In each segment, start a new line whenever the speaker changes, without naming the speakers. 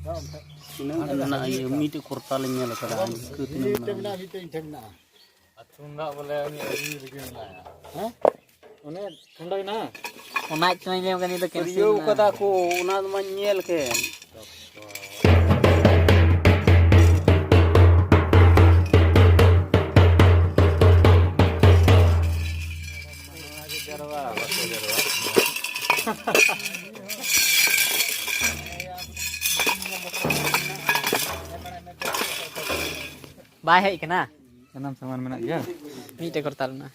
Ina ayo miti kurtal nyala kada kutina.
Atunda boleh ni adi begini lah ya. Hah? One ठंडा ना?
Ona cuma ini kan itu kesiu kata aku una manyel ke. Baik kena.
Enam saman menak ya.
Miti kurtal na.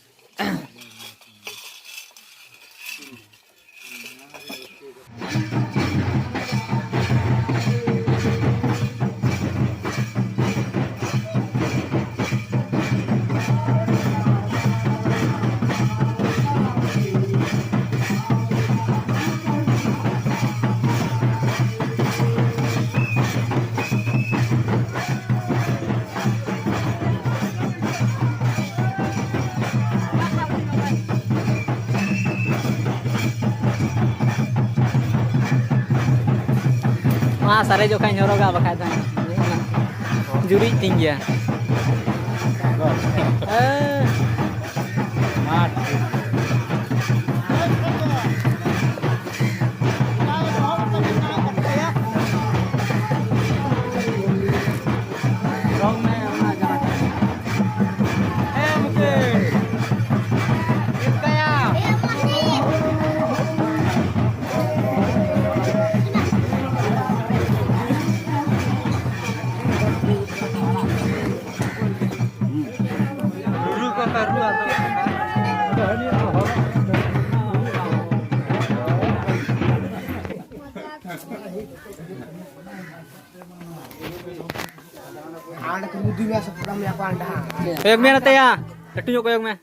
Wah, sare jo kain nyoroga bakai tan. Juri tinggi ya.
Mat.
Koyok me nate ya. Tunjuk koyok me.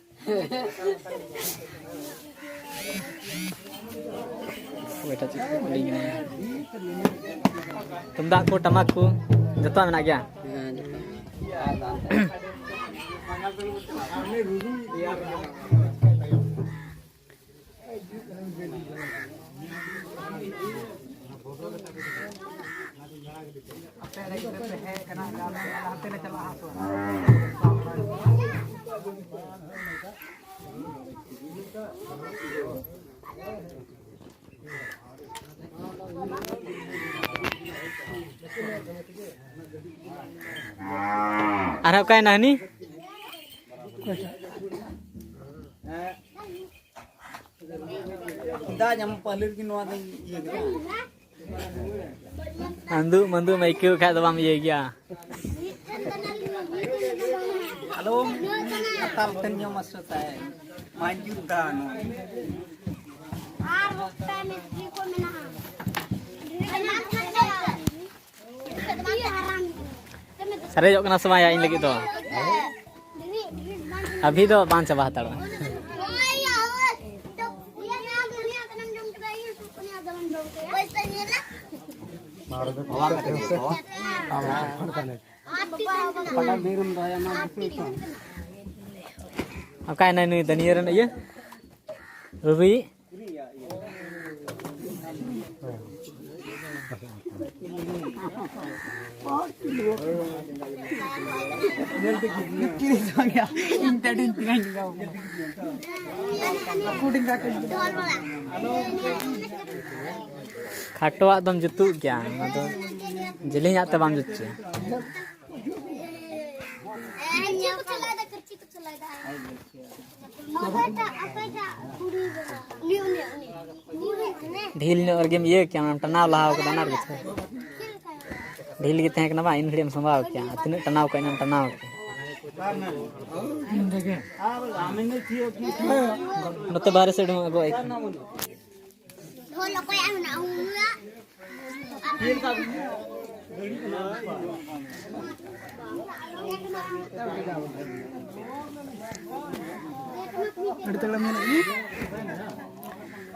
Wait aja. Tumdak ko tamak ko. Joto menak gya. Arab kain nah ni?
दा जम पहले की नवा ये
Mandu mandu mai kêu khai tawam ye gya.
Hello Atal तन्य मसता है मांजू दान
are होता है मिस्त्री को मिला
Sare jok kena semua ya ini lagi tu. Abhi tu bang coba hatar. Apa yang ini taniran aja? Rubi. Khato adom jutu kya? Adom jelinya te bam jutche. ढील ने और गेम ये क्या नाम टनाव लाओ के दाना रखे ढील के तहक ना बा इन घड़ी में संभाव क्या इतने टनाव का नाम टनाव नते बाहर से डम अगो एक
ढोल कोई आना हुआ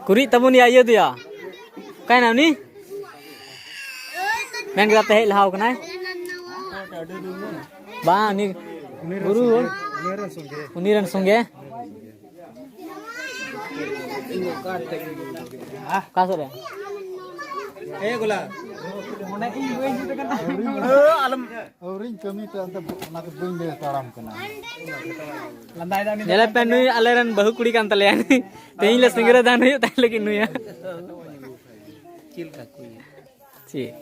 Kuri tamu ni ayo tu ya. Kain nam ni? Main kita teh lahau kena. Bang ni guru. Uniran sungge. Kasar ya.
ए गोला alam
Orang kami tu anda nak bring dia taram kena.
Jalan penui aliran bahu kuri kan talian. Tehin le singgara dan huyu tak lagi nuya.
kecil kaku ya.
Si.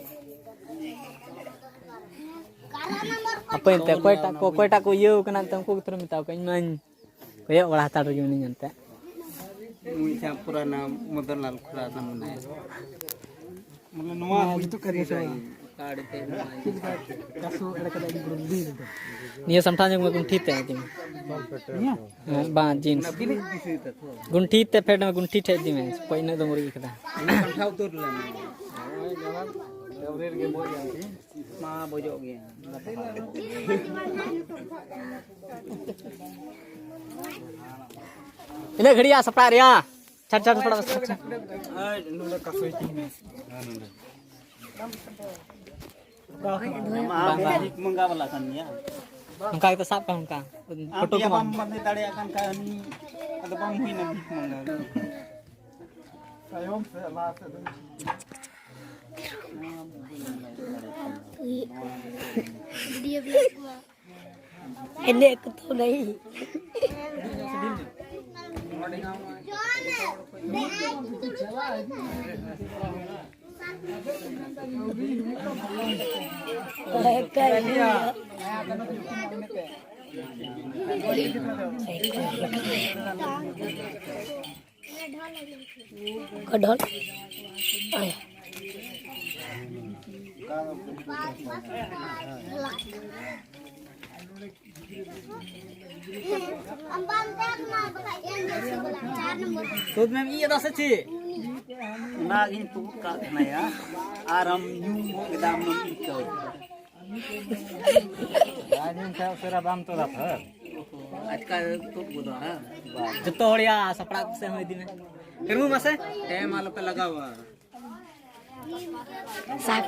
Apa yang tak kau tak kau yo kena tangku terus minta kau iman. Kau ya olah tar gini nyanta.
Muisa purana modelan kurana mana. Mula nuwa itu kerja saya. Kaarte kasu ada kada berunding.
Nia samtanya gua gunti te aja. Ba jeans. Gunti te peda gunti te di men. Kau ini tu muri kita.
Samthau tur lan. Daurer ge boy ya. Ma bojok ge.
Ini घड़िया सपड़ा रिया छट छट सपड़ा बस छट
Ai nunda kasu itu. Ma balik menggawala kan ya.
उनका तो साफ का उनका photo
Apa
को
bam bam tadi akan kan ada bam hui nabi menggal.
Sayom se Allah se.
Dia bilang ini aku tahu nahi. Kadal.
तो मैं ये दस ची नागिन तू का नया आराम यूं एकदम नहीं तो
Rajin saya sera bam tu dah ter.
आज का तो बुदा है
जतो हड़िया सपड़ा से होई दिन करमु मासे
टाइम आलो पे लगा हुआ
Sak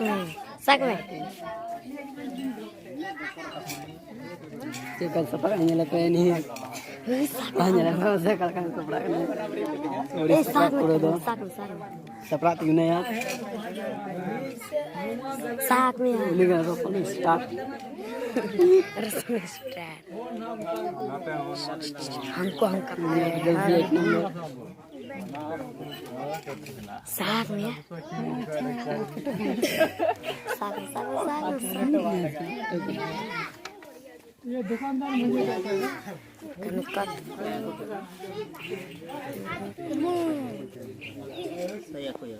में
चेकल सपड़ा नहीं ले पे नहीं hanya lah saya kalkan सपड़ा
eh sak में
सपड़ा तीन या
sak में
ini kan rokok start
हमको sak में
ये दुकानदार मुझे
saya aku ya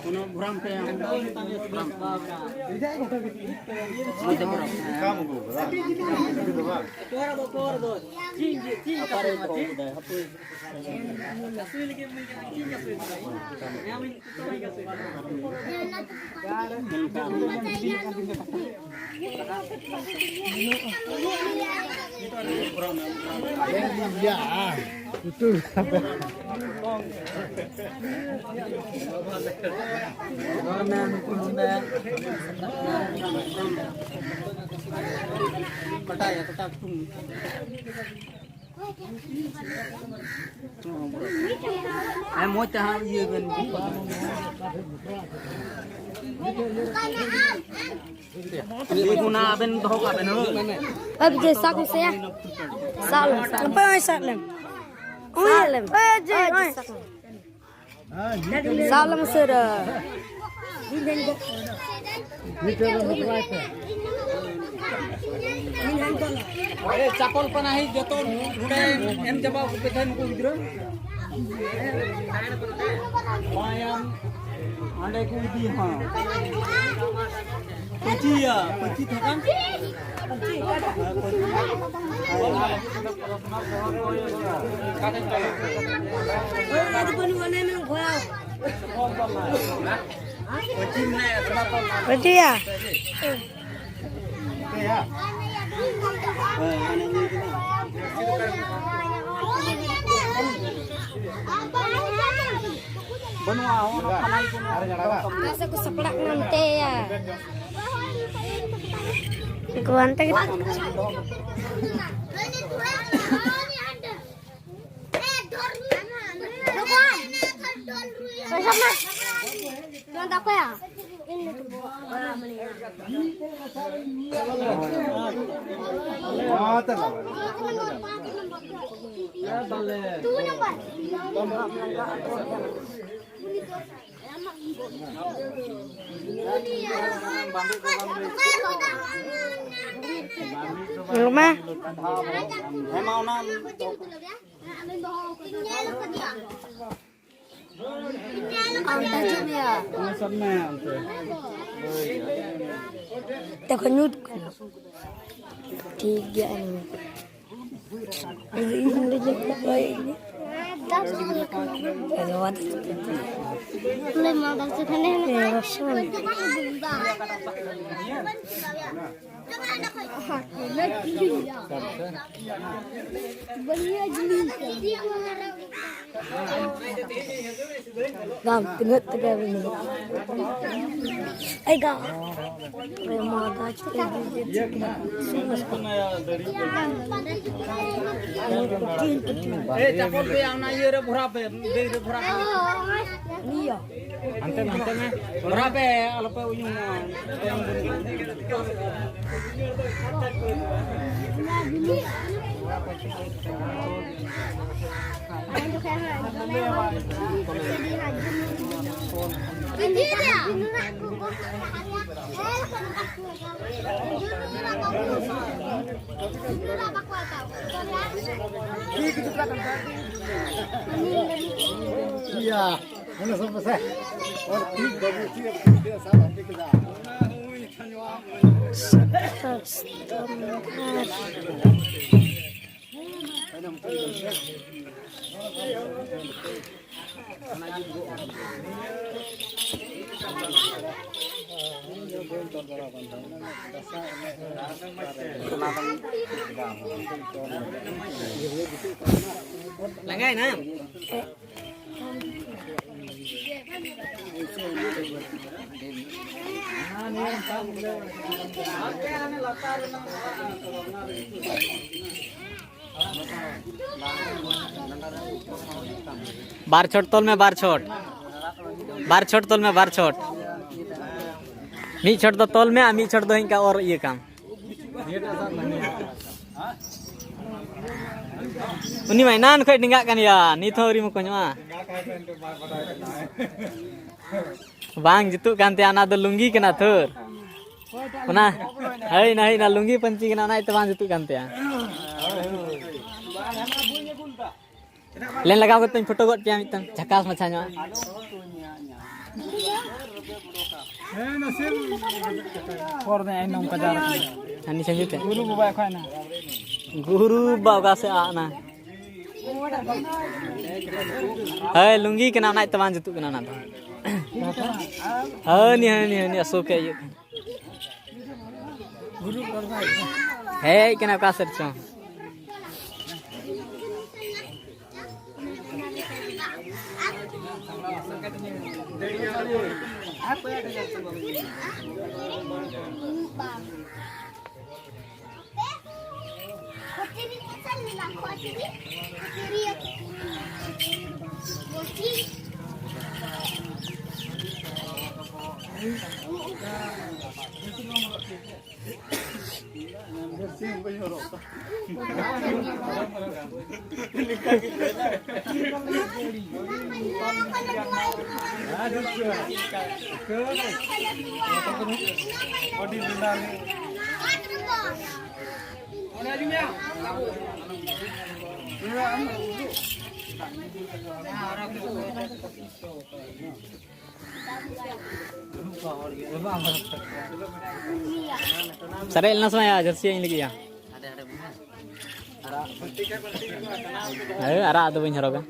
Kuno buram pe buram kamu
ya itu.
kata tum mau cah iya ben ini guna ben doh ka ben
अब जे sak से ya salam apa salam salam salam sir
chapol panahi joto ude em jaba pethan ko gidra bayam ande ko di ha pachi ya pachi thakan
Berarti ya? Masa aku seplak nanti ya. Aku nanti kita. Sama. Jangan apa ya? Ini tuh orang meninggal. Tuh nampak. Rumah.
Mau nam.
Takanyut. Tiga ini. Ini ini. Lewat. Lemah dasar ini. Gam, tengok tegak ini. Gam. Lemah dasar
Capot be ang na yere burape, be burape.
Iya.
Anten na.
Burape alape uyung.
Iya, mana selesai. Or ठीक बाबू ठीक साला ठीक जा.
Langai na.
बार छोट तोल में बार छोट तोल में बार छोट मी छोट तो तोल में मी छोट दो इनका और ये काम उन्हीं में नान खोई डिंगा kan ya ni thori mo konyo bang jitu kan te ana do lungi kana thur ona hai na lungi panci kana na itu bang jitu kan te len lagaw ko teng photo got pia mitang jakas machanyo
For the end of Kadar.
ani sanjute
Guru Bubai Khana.
guru baga se ana hai lungi kana na itu bang jitu kana na ni asok ke ye
Guru Bubai.
hey kana ka sercho Sare ilna sama ya jersey yang lagi ya. Ayo ara ado bin haroga.